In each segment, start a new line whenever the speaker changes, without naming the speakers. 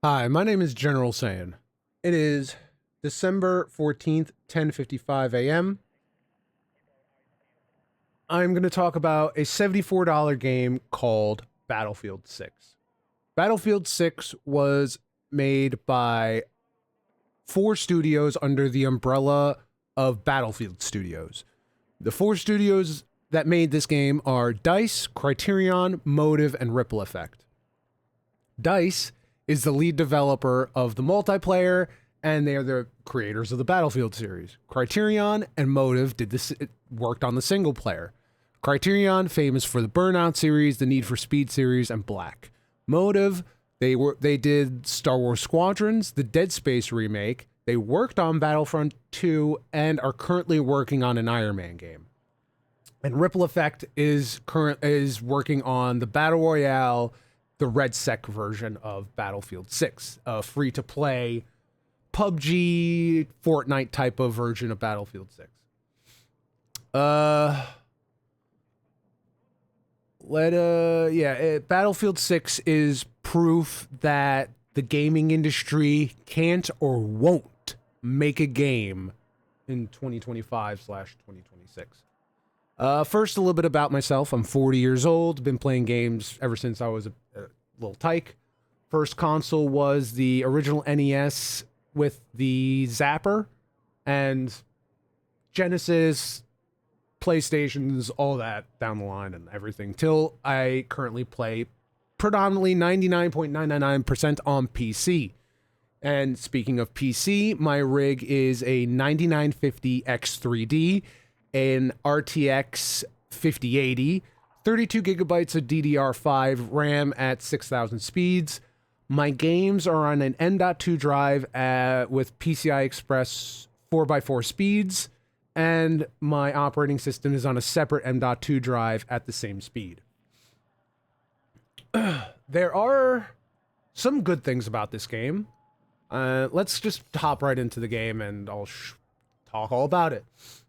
Hi, my name is General Saiyan. It is December 14th, 10:55 a.m. I'm going to talk about a $74 game called Battlefield 6. Battlefield 6 was made by four studios under the umbrella of Battlefield Studios. The four studios that made this game are DICE, Criterion, Motive, and Ripple Effect. DICE is the lead developer of the multiplayer, and they are the creators of the Battlefield series. Criterion and Motive did this, worked on the single player. Criterion, famous for the Burnout series, the Need for Speed series, and Black. Motive, they did Star Wars Squadrons, the Dead Space remake. They worked on Battlefront 2 and are currently working on an Iron Man game. And Ripple Effect is working on the Battle Royale, the Red Sec version of Battlefield 6, a free to play PUBG, Fortnite type of version of Battlefield 6. Uh Battlefield 6 is proof that the gaming industry can't or won't make a game in 2025/2026. First, a little bit about myself. I'm 40 years old. Been playing games ever since I was a little tyke. First console was the original NES with the Zapper, and Genesis, PlayStations, all that down the line and everything. Till I currently play predominantly 99.999% on PC. And speaking of PC, my rig is a 9950 X3D, an RTX 5080, 32 gigabytes of DDR5 RAM at 6,000 speeds. My games are on an M.2 drive with PCI Express 4x4 speeds, and my operating system is on a separate M.2 drive at the same speed. There are some good things about this game. Let's just hop right into the game and I'll talk all about it.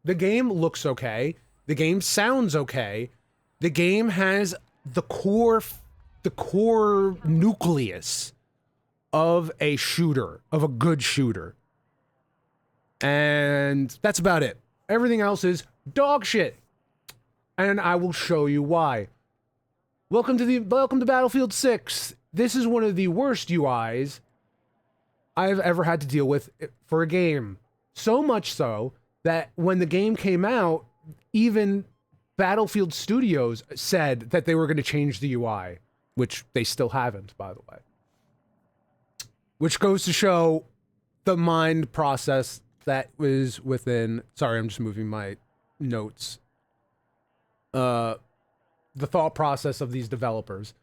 The game looks okay. The game sounds okay. The game has the core nucleus of a shooter, of a good shooter. And that's about it. Everything else is dog shit. And I will show you why. Welcome to Battlefield 6. This is one of the worst UIs I've ever had to deal with for a game. So much so that when the game came out, even Battlefield Studios said that they were going to change the UI, which they still haven't, by the way. Which goes to show the mind process that was within. Sorry, I'm just moving my notes. The thought process of these developers.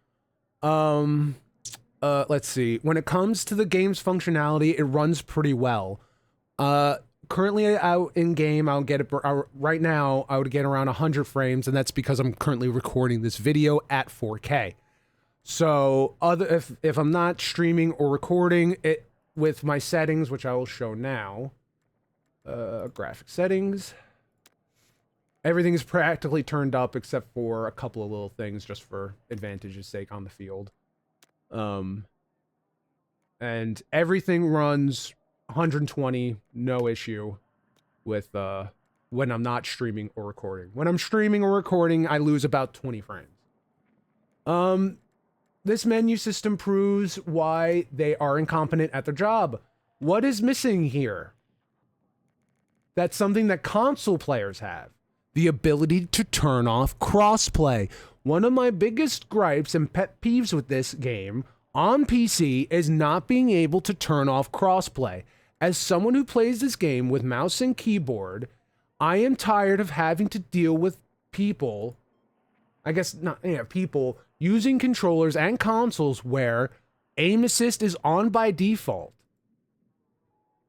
Let's see. When it comes to the game's functionality, it runs pretty well. Currently out in game, I'll get it right now. I would get around 100 frames, and that's because I'm currently recording this video at 4K. So, if I'm not streaming or recording it with my settings, which I will show now, graphic settings, everything is practically turned up except for a couple of little things just for advantage's sake on the field. And everything runs 120, no issue with when I'm not streaming or recording. When I'm streaming or recording, I lose about 20 frames. This menu system proves why they are incompetent at their job. What is missing here? That's something that console players have. The ability to turn off crossplay. One of my biggest gripes and pet peeves with this game on PC is not being able to turn off crossplay. As someone who plays this game with mouse and keyboard, I am tired of having to deal with people, people using controllers and consoles where aim assist is on by default.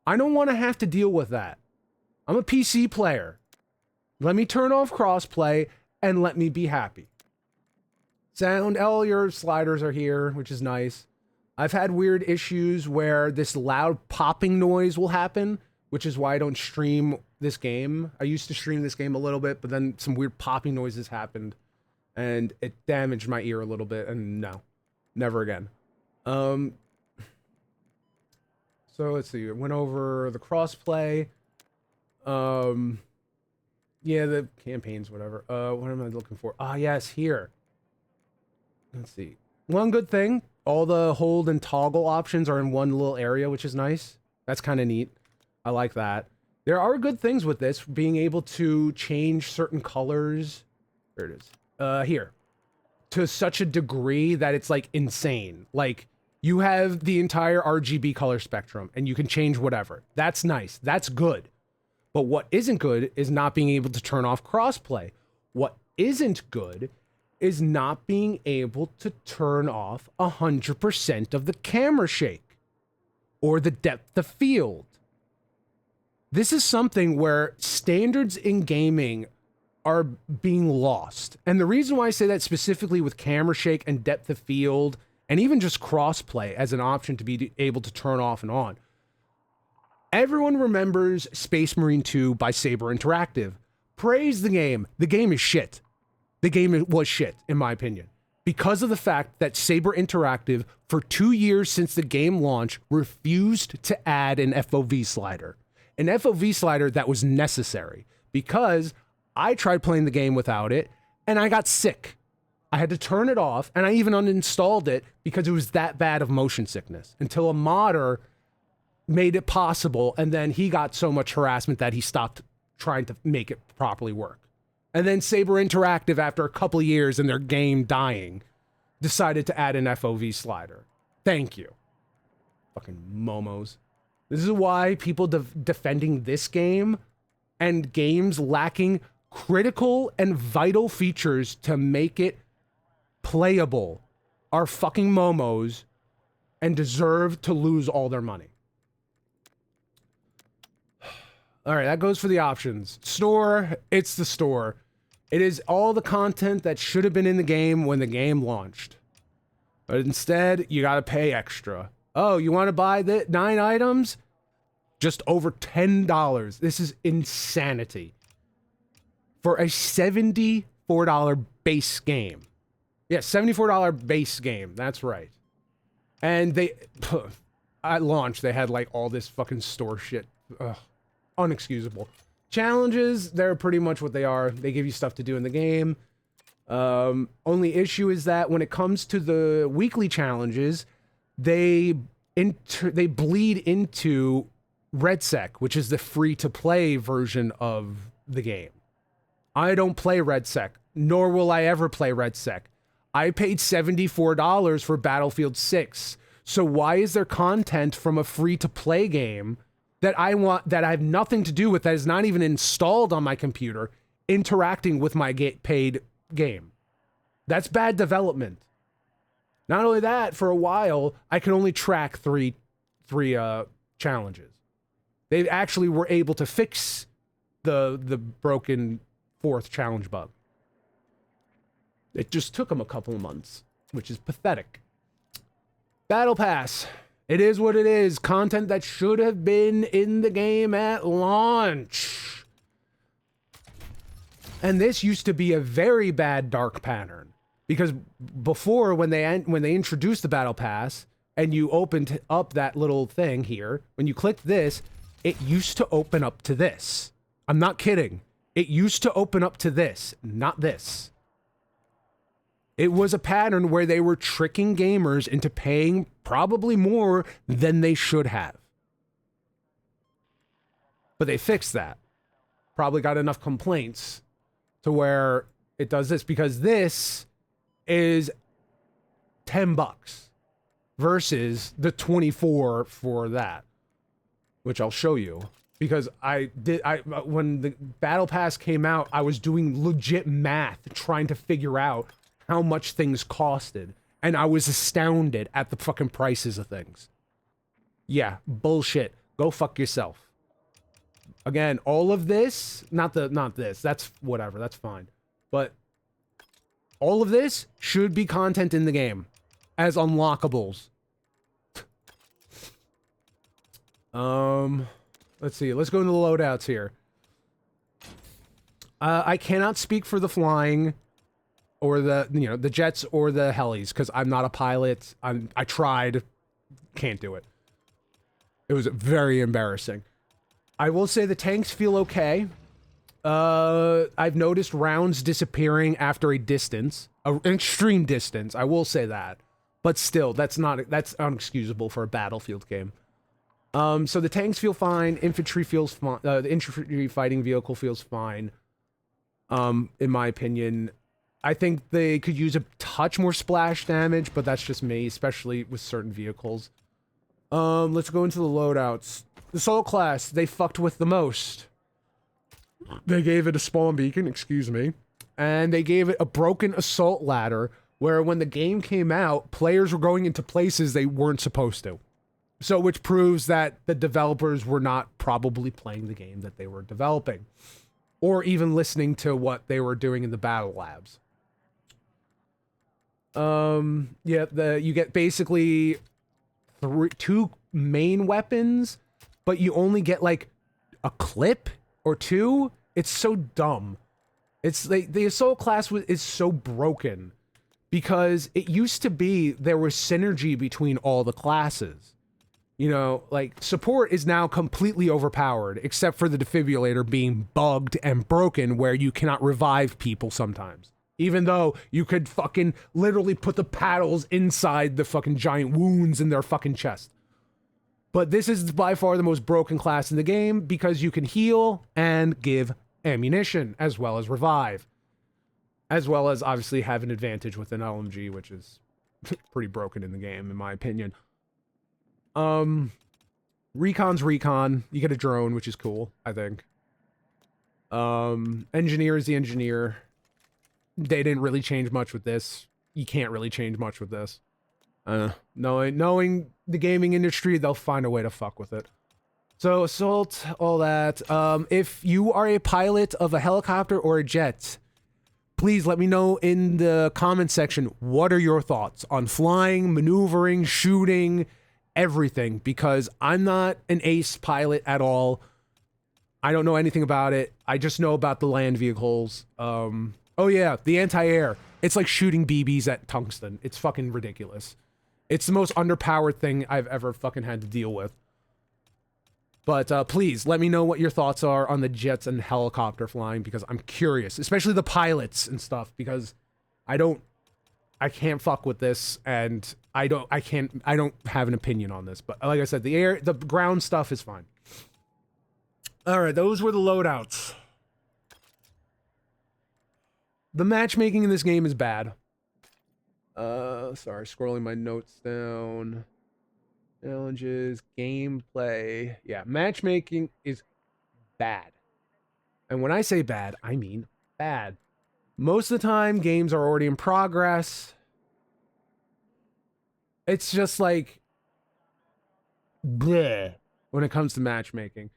I don't want to have to deal with that. I'm a PC player. Let me turn off crossplay and let me be happy. Sound, all your sliders are here, which is nice. I've had weird issues where this loud popping noise will happen, which is why I don't stream this game. I used to stream this game a little bit, but then some weird popping noises happened, and it damaged my ear a little bit, and no, never again. So let's see. I went over the crossplay. Yeah, the campaigns, whatever. What am I looking for? Ah, yes, here. Let's see. One good thing, all the hold and toggle options are in one little area, which is nice. That's kind of neat. I like that. There are good things with this, being able to change certain colors. There it is. Here. To such a degree that it's like insane. Like, you have the entire RGB color spectrum and you can change whatever. That's nice. That's good. But what isn't good is not being able to turn off crossplay. What isn't good is not being able to turn off 100% of the camera shake or the depth of field. This is something where standards in gaming are being lost. And the reason why I say that specifically with camera shake and depth of field, and even just crossplay as an option to be able to turn off and on. Everyone remembers Space Marine 2 by Saber Interactive. Praise the game. The game is shit. The game was shit, in my opinion. Because of the fact that Saber Interactive, for 2 years since the game launch, refused to add an FOV slider. An FOV slider that was necessary. Because I tried playing the game without it, and I got sick. I had to turn it off, and I even uninstalled it because it was that bad of motion sickness. Until a modder made it possible, and then he got so much harassment that he stopped trying to make it properly work. And then Saber Interactive, after a couple of years and their game dying, decided to add an FOV slider. Thank you. Fucking momos. This is why people defending this game and games lacking critical and vital features to make it playable are fucking momos and deserve to lose all their money. All right, that goes for the options. Store, it's the store. It is all the content that should have been in the game when the game launched. But instead, you gotta pay extra. Oh, you want to buy the 9 items? Just over $10. This is insanity. For a $74 base game. Yeah, $74 base game. That's right. And they, at launch, they had like all this fucking store shit. Ugh. Unexcusable. Challenges, they're pretty much what they are. They give you stuff to do in the game. Only issue is that when it comes to the weekly challenges, they bleed into RedSec, which is the free-to-play version of the game. I don't play RedSec, nor will I ever play RedSec. I paid $74 for Battlefield 6. So why is there content from a free-to-play game that I want, that I have nothing to do with, that is not even installed on my computer, interacting with my paid game? That's bad development. Not only that, for a while, I could only track three challenges. They actually were able to fix the broken 4th challenge bug. It just took them a couple of months, which is pathetic. Battle Pass. It is what it is. Content that should have been in the game at launch. And this used to be a very bad dark pattern. Because before, when they introduced the Battle Pass, and you opened up that little thing here, when you clicked this, it used to open up to this. I'm not kidding. It used to open up to this, not this. It was a pattern where they were tricking gamers into paying probably more than they should have. But they fixed that. Probably got enough complaints to where it does this, because this is $10 versus the 24 for that, which I'll show you. Because when the Battle Pass came out, I was doing legit math trying to figure out how much things costed, and I was astounded at the fucking prices of things. Yeah, bullshit. Go fuck yourself. Again, all of this, not this, that's whatever, that's fine. But all of this should be content in the game as unlockables. Let's see, let's go into the loadouts here. I cannot speak for the flying or the jets or the helis, because I'm not a pilot. I tried, can't do it. It was very embarrassing. I will say the tanks feel okay. I've noticed rounds disappearing after a distance, an extreme distance. I will say that, but still, that's unexcusable for a Battlefield game. So the tanks feel fine. Infantry feels fine. The infantry fighting vehicle feels fine. In my opinion, I think they could use a touch more splash damage, but that's just me, especially with certain vehicles. Let's go into the loadouts. The Assault class, they fucked with the most. They gave it a spawn beacon, excuse me, and they gave it a broken assault ladder where when the game came out, players were going into places they weren't supposed to. So, which proves that the developers were not probably playing the game that they were developing, or even listening to what they were doing in the battle labs. Yeah, you get basically two main weapons, but you only get like a clip or two. It's so dumb. It's like the assault class is so broken because it used to be there was synergy between all the classes. You know, like support is now completely overpowered except for the defibrillator being bugged and broken where you cannot revive people sometimes. Even though you could fucking literally put the paddles inside the fucking giant wounds in their fucking chest. But this is by far the most broken class in the game because you can heal and give ammunition as well as revive. As well as obviously have an advantage with an LMG, which is pretty broken in the game, in my opinion. Recon's recon. You get a drone, which is cool, I think. Engineer is the engineer. They didn't really change much with this. You can't really change much with this. Knowing the gaming industry, they'll find a way to fuck with it. So assault, all that. If you are a pilot of a helicopter or a jet, please let me know in the comment section, what are your thoughts on flying, maneuvering, shooting, everything, because I'm not an ace pilot at all. I don't know anything about it. I just know about the land vehicles. Oh yeah, the anti-air. It's like shooting BBs at tungsten. It's fucking ridiculous. It's the most underpowered thing I've ever fucking had to deal with. But please, let me know what your thoughts are on the jets and helicopter flying, because I'm curious. Especially the pilots and stuff, because I can't fuck with this, and I don't have an opinion on this. But like I said, the ground stuff is fine. Alright, those were the loadouts. The matchmaking in this game is bad. Sorry, scrolling my notes down. Challenges, gameplay. Yeah, matchmaking is bad. And when I say bad, I mean bad. Most of the time, games are already in progress. It's just like bleh when it comes to matchmaking.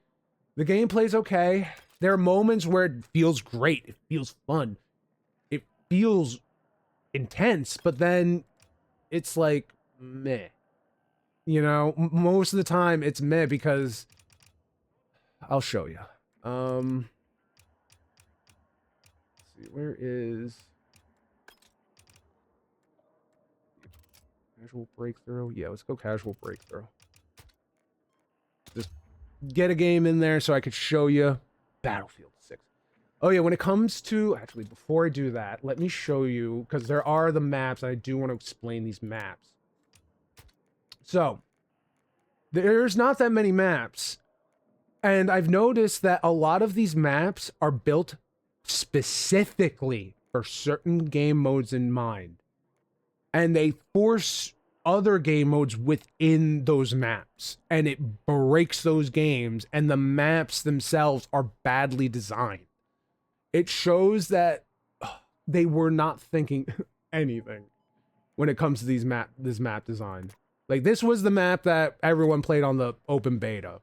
The gameplay's okay. There are moments where it feels great. It feels fun. It feels intense, but then it's like meh. You know, most of the time it's meh because I'll show you. Let's see, where is casual breakthrough? Yeah, let's go casual breakthrough. Just get a game in there so I could show you Battlefield 6. Oh yeah, when it comes to, actually, before I do that, let me show you, because there are the maps, and I do want to explain these maps. So, there's not that many maps, and I've noticed that a lot of these maps are built specifically for certain game modes in mind, and they force other game modes within those maps, and it breaks those games, and the maps themselves are badly designed. It shows that they were not thinking anything when it comes to this map design. Like, this was the map that everyone played on the open beta.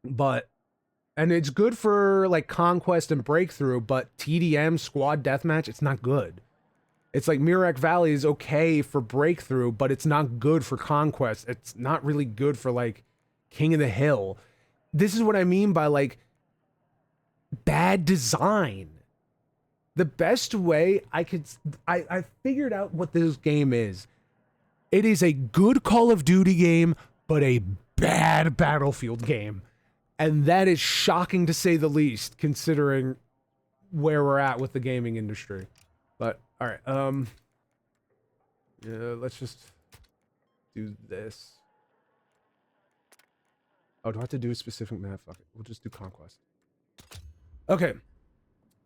And it's good for, like, Conquest and Breakthrough, but TDM, Squad Deathmatch, it's not good. It's like Mirak Valley is okay for Breakthrough, but it's not good for Conquest. It's not really good for, like, King of the Hill. This is what I mean by, like, bad design. The best way I figured out what this game is. It is a good Call of Duty game, but a bad Battlefield game. And that is shocking to say the least, considering where we're at with the gaming industry. But, alright, yeah, let's just do this. Oh, do I have to do a specific map? Fuck it. We'll just do Conquest. Okay.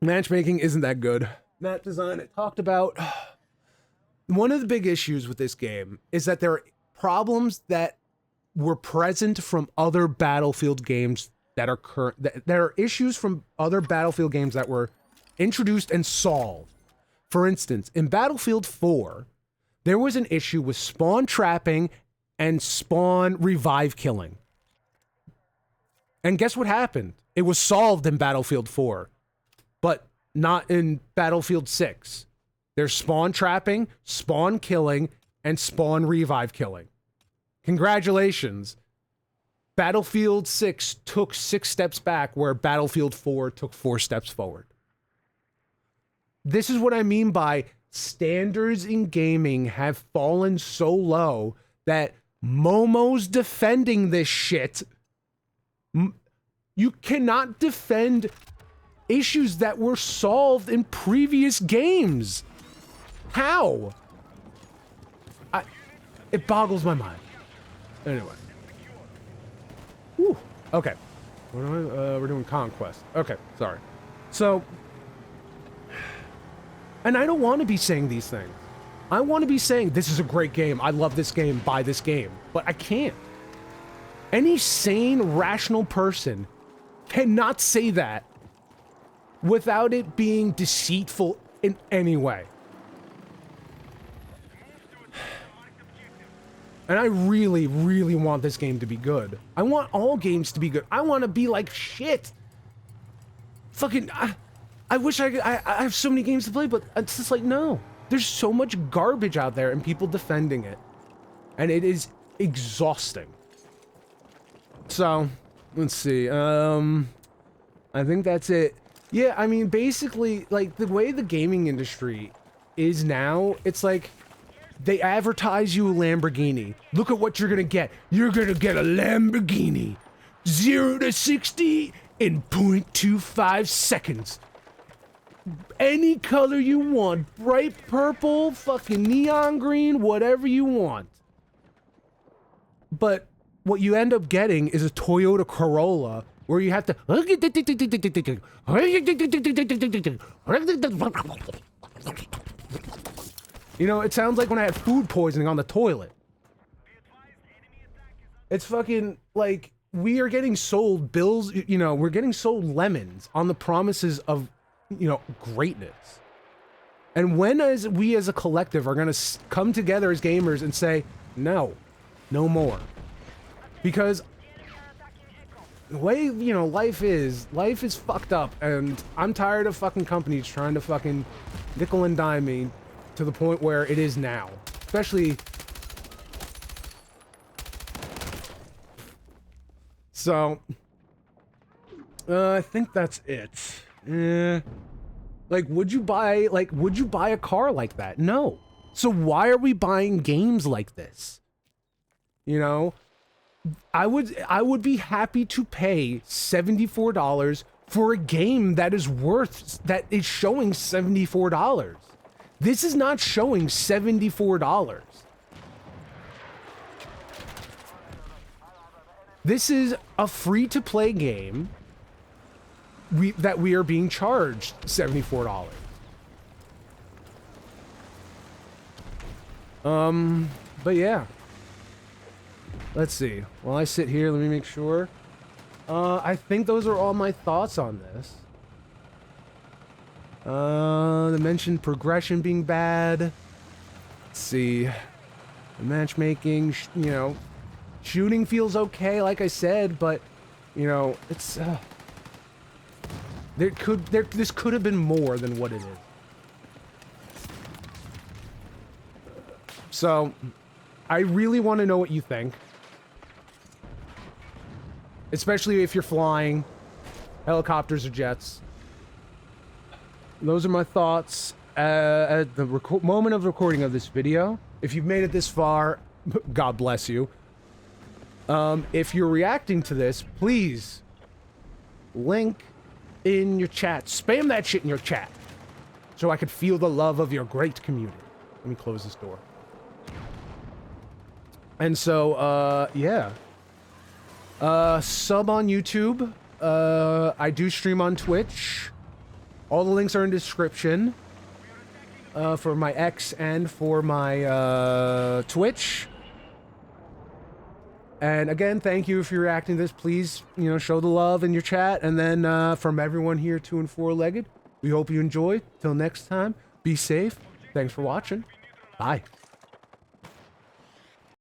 Matchmaking isn't that good. Map design, it talked about... One of the big issues with this game is that there are problems that were present from other Battlefield games that are current. There are issues from other Battlefield games that were introduced and solved. For instance, in Battlefield 4, there was an issue with spawn trapping and spawn revive killing. And guess what happened? It was solved in Battlefield 4, but not in Battlefield 6. There's spawn trapping, spawn killing, and spawn revive killing. Congratulations. Battlefield 6 took 6 steps back where Battlefield 4 took 4 steps forward. This is what I mean by standards in gaming have fallen so low that Momo's defending this shit. You cannot defend issues that were solved in previous games. How? It boggles my mind. Anyway. Whew. Okay. We're doing Conquest. Okay, sorry. So, and I don't want to be saying these things. I want to be saying, this is a great game, I love this game, buy this game. But I can't. Any sane, rational person cannot say that without it being deceitful in any way. And I really, really want this game to be good. I want all games to be good. I want to be like shit. Fucking, I wish I have so many games to play, but it's just like, no. There's so much garbage out there and people defending it. And it is exhausting. So, let's see. I think that's it. Yeah, I mean, basically, like, the way the gaming industry is now, it's like, they advertise you a Lamborghini. Look at what you're gonna get. You're gonna get a Lamborghini. 0 to 60 in 0.25 seconds. Any color you want. Bright purple, fucking neon green, whatever you want. But what you end up getting is a Toyota Corolla where you have to... You know, it sounds like when I had food poisoning on the toilet. It's fucking, like, we are getting sold bills, you know, we're getting sold lemons on the promises of, you know, greatness. And when we as a collective are gonna come together as gamers and say, no, no more. Because the way, you know, life is fucked up, and I'm tired of fucking companies trying to fucking nickel and dime me to the point where it is now. Especially... So... I think that's it. Like, would you buy a car like that? No. So why are we buying games like this? You know? I would be happy to pay $74 for a game that is showing $74. This is not showing $74. This is a free-to-play game that we are being charged $74. But yeah. Let's see. While I sit here, let me make sure. I think those are all my thoughts on this. They mentioned progression being bad. Let's see. The matchmaking, you know, shooting feels okay, like I said, but, you know, it's, this could have been more than what it is. So, I really want to know what you think. Especially if you're flying helicopters or jets. Those are my thoughts at the moment of recording of this video. If you've made it this far, God bless you. If you're reacting to this, please link in your chat. Spam that shit in your chat so I could feel the love of your great community. Let me close this door. And so, yeah. Sub on YouTube. I do stream on Twitch. All the links are in the description. For my X and for my, Twitch. And again, thank you if you're reacting to this. Please, you know, show the love in your chat. And then, from everyone here, 2 and 4-legged, we hope you enjoy. Till next time, be safe. Thanks for watching. Bye.